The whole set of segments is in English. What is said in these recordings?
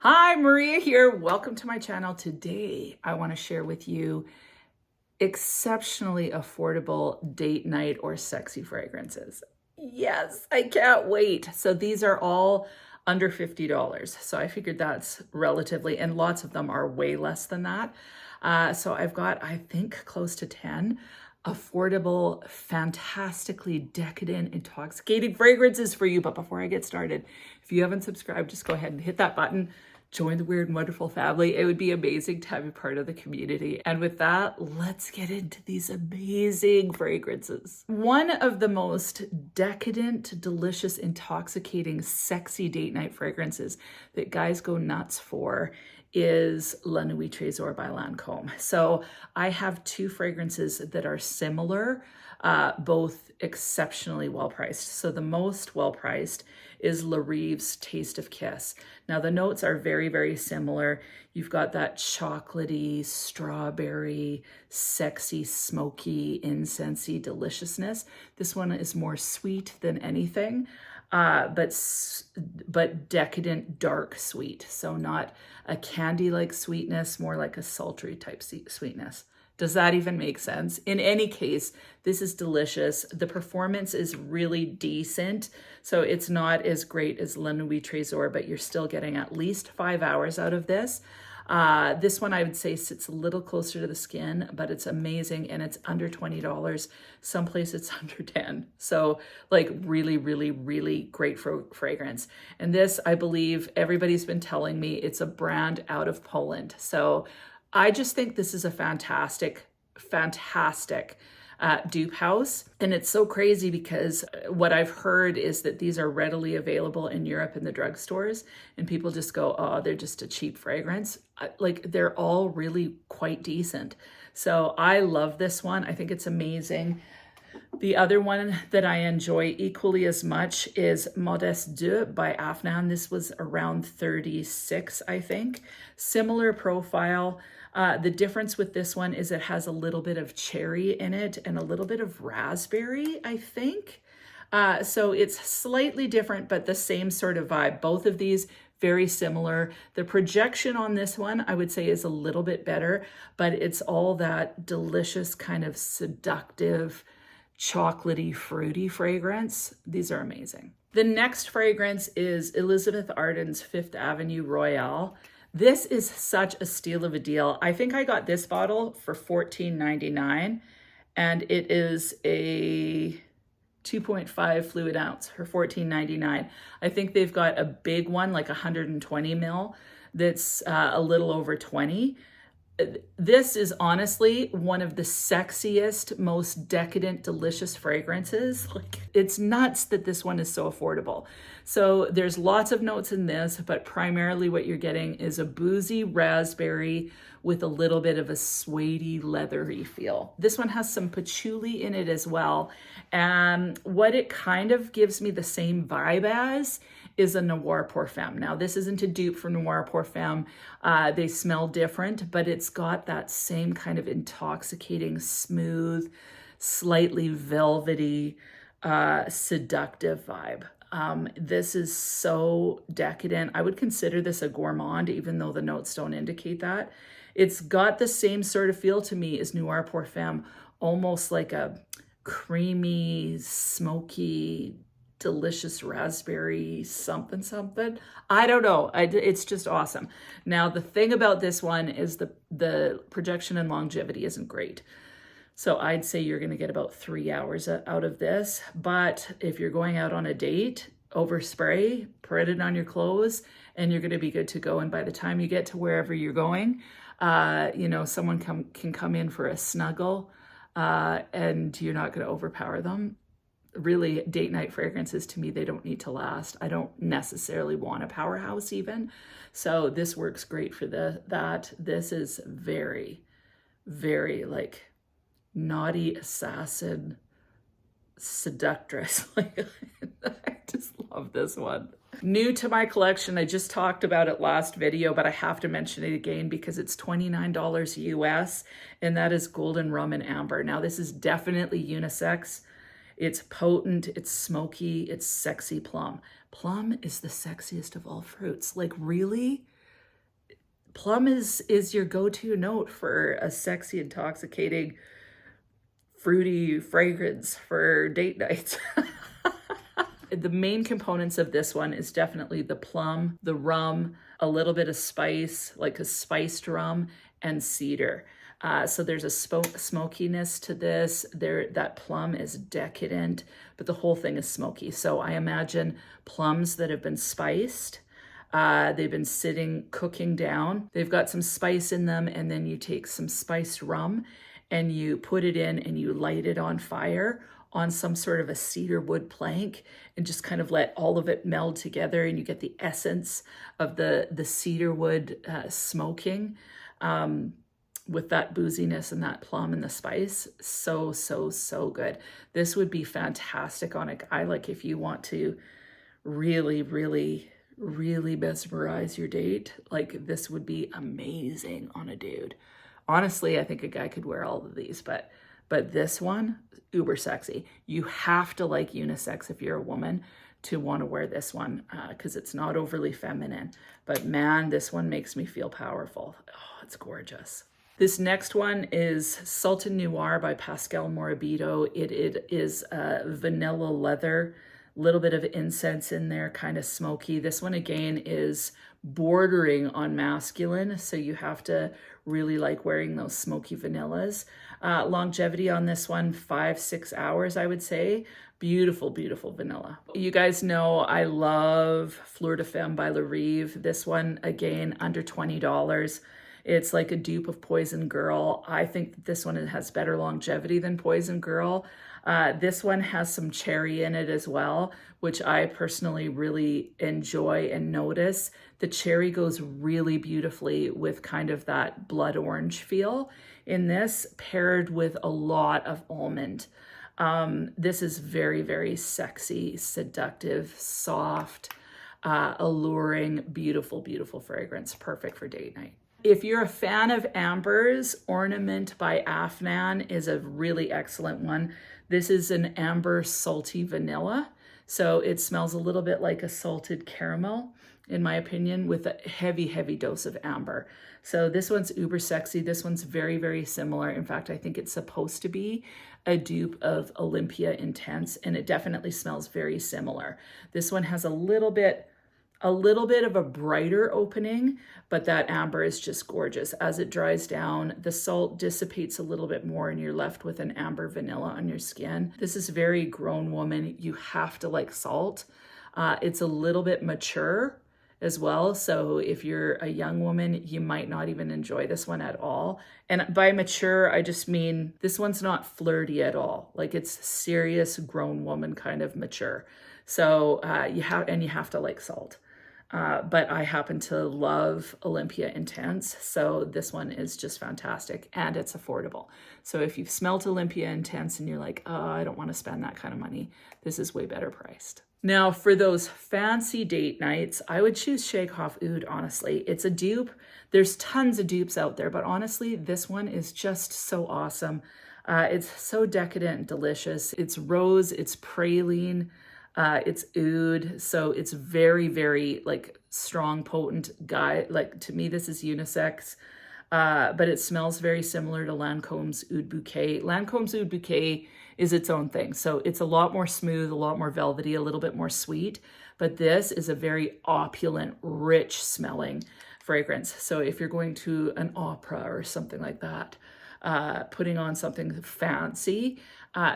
Hi, Maria here. Welcome to my channel. Today, I want to share with you exceptionally affordable date night or sexy fragrances. Yes, I can't wait. So these are all under $50. So I figured that's relatively, and lots of them are way less than that. So I've got, I think, close to 10 affordable, fantastically decadent, intoxicating fragrances for you. But before I get started, if you haven't subscribed, just go ahead and hit that button. Join the Weird and Wonderful family. It would be amazing to have you part of the community. And with that, let's get into these amazing fragrances. One of the most decadent, delicious, intoxicating, sexy date night fragrances that guys go nuts for is La Nuit Trésor by Lancôme. So I have two fragrances that are similar, both exceptionally well priced. So the most well priced is Larive's Taste of Kiss. Now the notes are very, very similar. You've got that chocolatey, strawberry, sexy, smoky, incensey deliciousness. This one is more sweet than anything, but decadent, dark sweet. So not a candy-like sweetness, more like a sultry type sweetness. Does that even make sense? In any case, this is delicious. The performance is really decent. So it's not as great as La Nuit Trésor, but you're still getting at least 5 hours out of this. This one I would say sits a little closer to the skin, but it's amazing and it's under $20. Someplace it's under 10. So like really, really, really great fragrance. And this, I believe everybody's been telling me it's a brand out of Poland. So I just think this is a fantastic dupe house. And it's so crazy because what I've heard is that these are readily available in Europe in the drugstores and people just go, oh, they're just a cheap fragrance. Like they're all really quite decent. So I love this one. I think it's amazing. The other one that I enjoy equally as much is Modesto by Afnan. This was around 36, I think. Similar profile. The difference with this one is it has a little bit of cherry in it and a little bit of raspberry, I think. So it's slightly different, but the same sort of vibe. Both of these very similar. The projection on this one, I would say, is a little bit better, but it's all that delicious kind of seductive, chocolatey, fruity fragrance. These are amazing. The next fragrance is Elizabeth Arden's Fifth Avenue Royale. This is such a steal of a deal. I think I got this bottle for $14.99 and it is a 2.5 fluid ounce for $14.99. I think they've got a big one, like 120 ml, that's a little over 20. This is honestly one of the sexiest, most decadent, delicious fragrances. Like, it's nuts that this one is so affordable. So there's lots of notes in this, but primarily what you're getting is a boozy raspberry with a little bit of a suede leathery feel. This one has some patchouli in it as well. And what it kind of gives me the same vibe as is a Noir pour Femme. Now, this isn't a dupe for Noir pour Femme. They smell different, but it's got that same kind of intoxicating, smooth, slightly velvety, seductive vibe. This is so decadent. I would consider this a gourmand, even though the notes don't indicate that. It's got the same sort of feel to me as Noir pour Femme, almost like a creamy, smoky, delicious raspberry something. I don't know. It's just awesome. Now, the thing about this one is the projection and longevity isn't great. So I'd say you're going to get about 3 hours out of this. But if you're going out on a date, overspray, put it on your clothes, and you're going to be good to go. And by the time you get to wherever you're going, someone can come in for a snuggle, and you're not going to overpower them. Really, date night fragrances, to me, they don't need to last. I don't necessarily want a powerhouse even. So this works great for that. This is very, very like naughty assassin seductress. Like, I just love this one. New to my collection, I just talked about it last video, but I have to mention it again because it's $29 US, and that is Golden Rum and Amber. Now, this is definitely unisex. It's potent, it's smoky, it's sexy plum. Plum is the sexiest of all fruits. Like, really? plum is your go-to note for a sexy, intoxicating, fruity fragrance for date nights. The main components of this one is definitely the plum, the rum, a little bit of spice, like a spiced rum, and cedar. So there's a smokiness to this. That plum is decadent, but the whole thing is smoky. So I imagine plums that have been spiced. They've been sitting, cooking down. They've got some spice in them, and then you take some spiced rum and you put it in and you light it on fire on some sort of a cedar wood plank and just kind of let all of it meld together, and you get the essence of the cedar wood smoking with that booziness and that plum and the spice. So, so, so good. This would be fantastic on a guy. Like if you want to really, really, really mesmerize your date, like this would be amazing on a dude. Honestly, I think a guy could wear all of these, but this one, uber sexy. You have to like unisex if you're a woman to want to wear this one because it's not overly feminine. But man, this one makes me feel powerful. Oh, it's gorgeous. This next one is Sultan Noir by Pascal Morabito. It is vanilla leather, little bit of incense in there, kind of smoky. This one again is bordering on masculine, so you have to really like wearing those smoky vanillas. Longevity on this one, 5-6 hours, I would say. Beautiful, beautiful vanilla. You guys know I love Fleur de Femme by Larive. This one, again, under $20. It's like a dupe of Poison Girl. I think that this one has better longevity than Poison Girl. This one has some cherry in it as well, which I personally really enjoy and notice. The cherry goes really beautifully with kind of that blood orange feel in this, paired with a lot of almond. This is very, very sexy, seductive, soft, alluring, beautiful, beautiful fragrance. Perfect for date night. If you're a fan of ambers, Ornament by Afnan is a really excellent one. This is an amber salty vanilla. So it smells a little bit like a salted caramel, in my opinion, with a heavy, heavy dose of amber. So this one's uber sexy. This one's very, very similar. In fact, I think it's supposed to be a dupe of Olympia Intense, and it definitely smells very similar. This one has a little bit of a brighter opening, but that amber is just gorgeous. As it dries down, the salt dissipates a little bit more and you're left with an amber vanilla on your skin. This is very grown woman. You have to like salt. It's a little bit mature as well. So if you're a young woman, you might not even enjoy this one at all. And by mature, I just mean this one's not flirty at all. Like it's serious grown woman kind of mature. So you have to like salt. But I happen to love Olympia Intense, so this one is just fantastic and it's affordable. So if you've smelled Olympia Intense and you're like, oh, I don't want to spend that kind of money, this is way better priced. Now for those fancy date nights, I would choose Shakehoff Oud, honestly. It's a dupe. There's tons of dupes out there, but honestly, this one is just so awesome. It's so decadent and delicious. It's rose, it's praline. It's oud, so it's very, very like strong, potent guy. Like to me, this is unisex, but it smells very similar to Lancome's Oud Bouquet. Lancome's Oud Bouquet is its own thing. So it's a lot more smooth, a lot more velvety, a little bit more sweet, but this is a very opulent, rich smelling fragrance. So if you're going to an opera or something like that, putting on something fancy,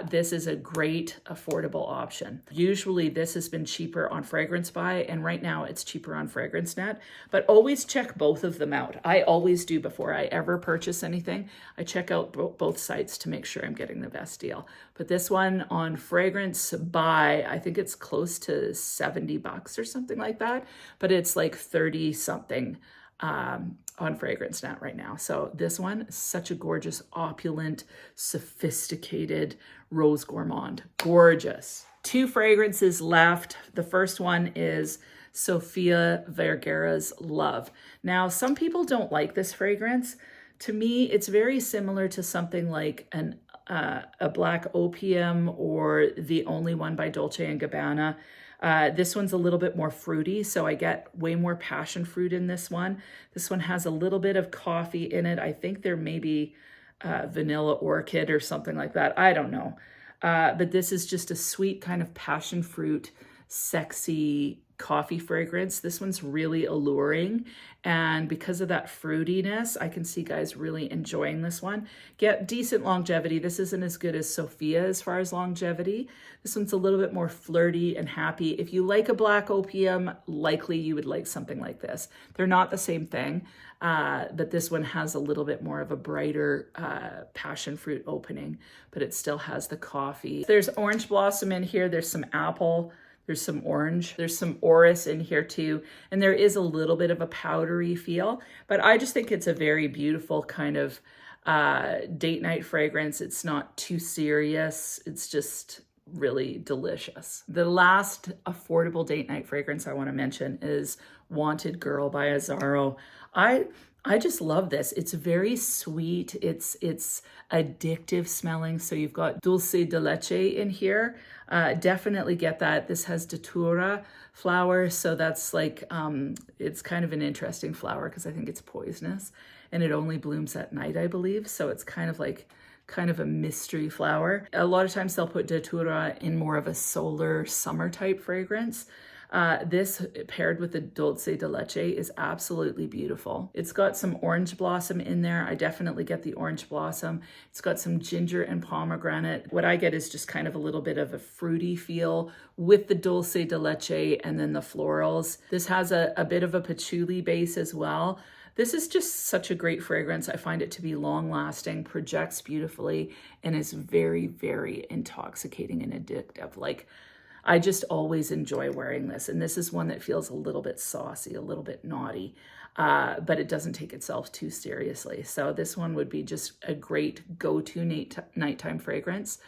this is a great affordable option. Usually this has been cheaper on Fragrance Buy, and right now it's cheaper on Fragrance Net, but always check both of them out. I always do before I ever purchase anything. I check out both sites to make sure I'm getting the best deal. But this one on Fragrance Buy, I think it's close to $70 or something like that, but it's like 30 something on Fragrance Net right now. So this one, such a gorgeous, opulent, sophisticated rose gourmand. Gorgeous. 2 fragrances left. The first one is Sofia Vergara's Love. Now, some people don't like this fragrance. To me, it's very similar to something like a Black Opium or The Only One by Dolce & Gabbana. This one's a little bit more fruity, so I get way more passion fruit in this one. This one has a little bit of coffee in it. I think there may be vanilla orchid or something like that. I don't know. But this is just a sweet kind of passion fruit, sexy coffee fragrance. This one's really alluring, and because of that fruitiness, I can see guys really enjoying this one. Get decent longevity. This isn't as good as Sofia as far as longevity. This one's a little bit more flirty and happy. If you like a black opium, likely you would like something like this. They're not the same thing, but this one has a little bit more of a brighter passion fruit opening, but it still has the coffee. There's orange blossom in here. There's some apple. There's some orange, there's some orris in here too, and there is a little bit of a powdery feel, but I just think it's a very beautiful kind of date night fragrance. It's not too serious, it's just really delicious. The last affordable date night fragrance I want to mention is Wanted Girl by Azzaro. I just love this. It's very sweet. It's addictive smelling. So you've got dulce de leche in here. Definitely get that. This has datura flower. So that's like, it's kind of an interesting flower because I think it's poisonous and it only blooms at night, I believe. So it's kind of a mystery flower. A lot of times they'll put datura in more of a solar summer type fragrance. This paired with the dulce de leche is absolutely beautiful. It's got some orange blossom in there. I definitely get the orange blossom. It's got some ginger and pomegranate. What I get is just kind of a little bit of a fruity feel with the dulce de leche and then the florals. This has a bit of a patchouli base as well. This is just such a great fragrance. I find it to be long lasting, projects beautifully, and is very, very intoxicating and addictive. Like, I just always enjoy wearing this. And this is one that feels a little bit saucy, a little bit naughty, but it doesn't take itself too seriously. So this one would be just a great go-to nighttime fragrance.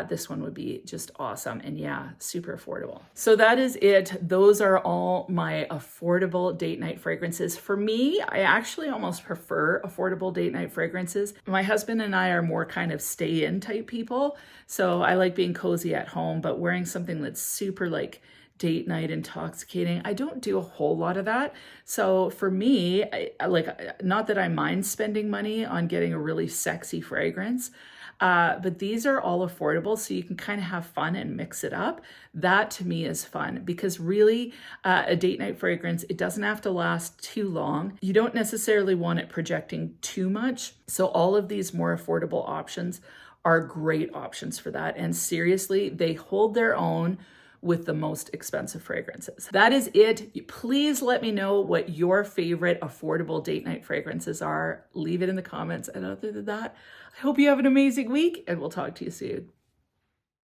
This one would be just awesome. And yeah, super affordable. So that is it. Those are all my affordable date night fragrances. For me, I actually almost prefer affordable date night fragrances. My husband and I are more kind of stay in type people. So I like being cozy at home, but wearing something that's super like date night intoxicating, I don't do a whole lot of that. So for me, not that I mind spending money on getting a really sexy fragrance, but these are all affordable, so you can kind of have fun and mix it up. That to me is fun because really a date night fragrance, it doesn't have to last too long. You don't necessarily want it projecting too much. So all of these more affordable options are great options for that. And seriously, they hold their own with the most expensive fragrances. That is it. Please let me know what your favorite affordable date night fragrances are. Leave it in the comments. And other than that, I hope you have an amazing week and we'll talk to you soon.